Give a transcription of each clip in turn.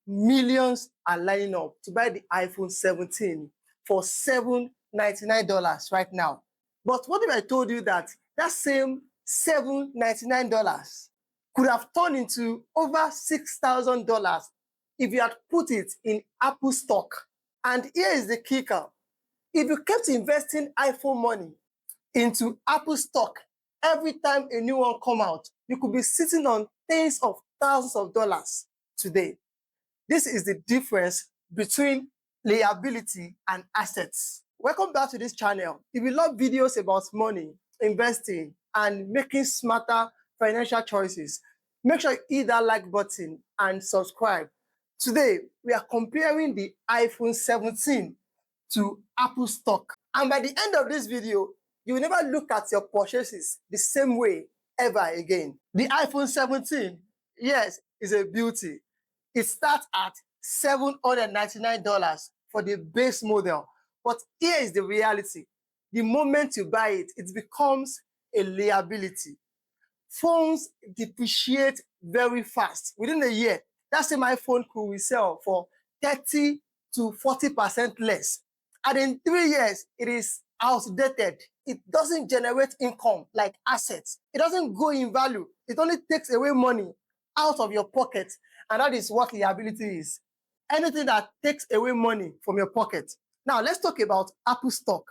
millions are lining up to buy the iPhone 17 for $799 right now. But what if I told you that that same $799 could have turned into over $6,000 if you had put it in Apple stock? And here is the kicker. If you kept investing iPhone money into Apple stock every time a new one come out, you could be sitting on tens of thousands of dollars today. This is the difference between liability and assets. Welcome back to this channel. If you love videos about money, investing, and making smarter financial choices, make sure you hit that like button and subscribe. Today, we are comparing the iPhone 17 to Apple stock. And by the end of this video, you will never look at your purchases the same way ever again. The iPhone 17, yes, is a beauty. It starts at $799 for the base model. But here is the reality. The moment you buy it, it becomes a liability. Phones depreciate very fast. Within a year, that same iPhone could resell for 30 to 40% less. And in 3 years, it is outdated. It doesn't generate income like assets. It doesn't go in value. It only takes away money out of your pocket. And that is what liability is. Anything that takes away money from your pocket. Now, let's talk about Apple stock.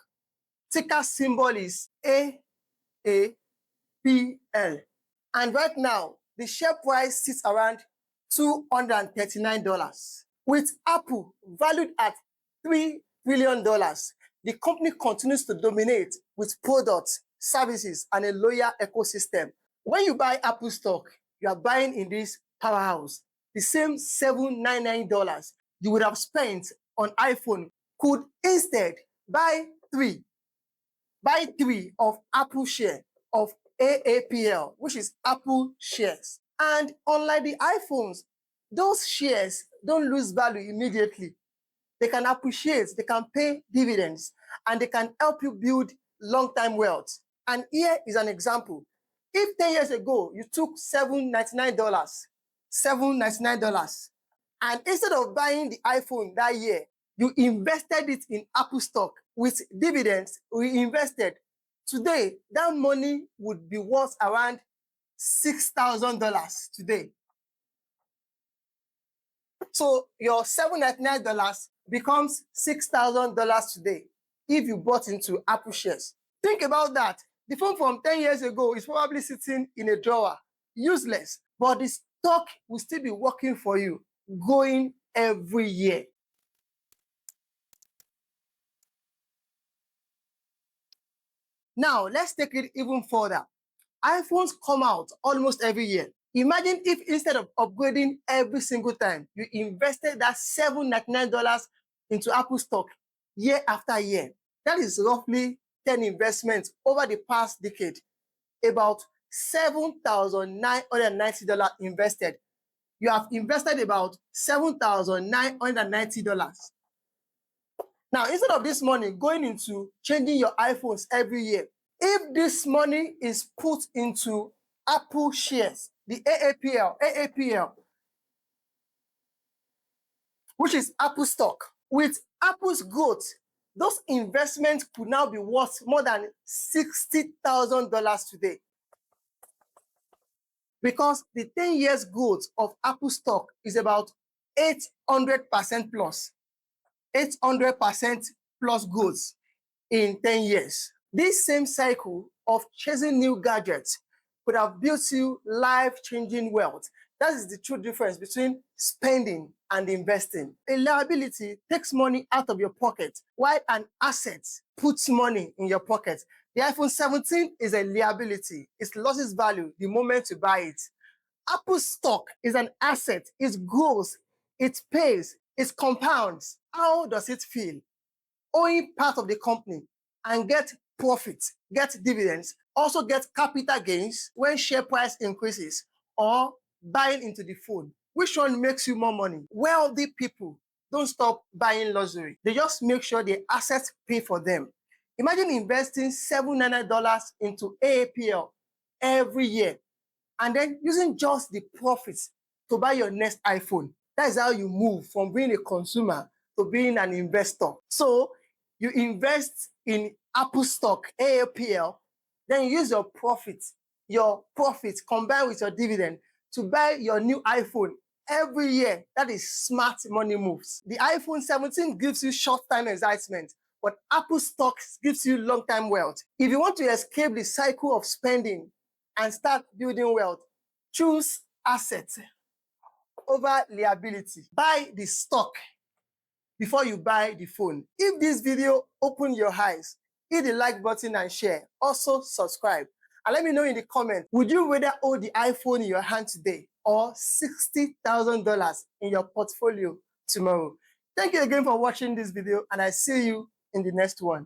Ticker symbol is AAPL. And right now, the share price sits around $239. With Apple valued at $3 billion, the company continues to dominate with products, services, and a loyal ecosystem. When you buy Apple stock, you are buying in this powerhouse. The same $799 you would have spent on iPhone could instead buy three of Apple share of AAPL, which is Apple shares. And unlike the iPhones, those shares don't lose value immediately. They can appreciate, they can pay dividends, and they can help you build long-term wealth. And here is an example. If 10 years ago, you took $799, and instead of buying the iPhone that year, you invested it in Apple stock with dividends reinvested, today, that money would be worth around $6,000 today. So your $799 becomes $6,000 today if you bought into Apple shares. Think about that. The phone from 10 years ago is probably sitting in a drawer, useless, but the stock will still be working for you, going every year. Now, let's take it even further. iPhones come out almost every year. Imagine if instead of upgrading every single time, you invested that $799 into Apple stock year after year. That is roughly 10 investments over the past decade. About $7,990 invested. You have invested about $7,990. Now, instead of this money going into changing your iPhones every year, if this money is put into Apple shares, the AAPL, which is Apple stock, with Apple's growth, those investments could now be worth more than $60,000 today. Because the 10 years growth of Apple stock is about 800% plus. 800% plus growth in 10 years. This same cycle of chasing new gadgets could have built you life-changing wealth. That is the true difference between spending and investing. A liability takes money out of your pocket, while an asset puts money in your pocket. The iPhone 17 is a liability. It loses value the moment you buy it. Apple stock is an asset. It grows, it pays, it compounds. How does it feel? Owning part of the company and get profits, get dividends, also get capital gains when share price increases, or buying into the phone. Which one makes you more money? Wealthy people don't stop buying luxury. They just make sure their assets pay for them. Imagine investing $799 into AAPL every year and then using just the profits to buy your next iPhone. That is how you move from being a consumer to being an investor. So you invest in Apple stock, AAPL, then you use your profit combined with your dividend to buy your new iPhone every year. That is smart money moves. The iPhone 17 gives you short-time excitement, but Apple stocks gives you long-term wealth. If you want to escape the cycle of spending and start building wealth, choose assets over liability. Buy the stock before you buy the phone. If this video opened your eyes, hit the like button and share. Also subscribe. And let me know in the comment, would you rather hold the iPhone in your hand today or $60,000 in your portfolio tomorrow? Thank you again for watching this video, and I see you in the next one.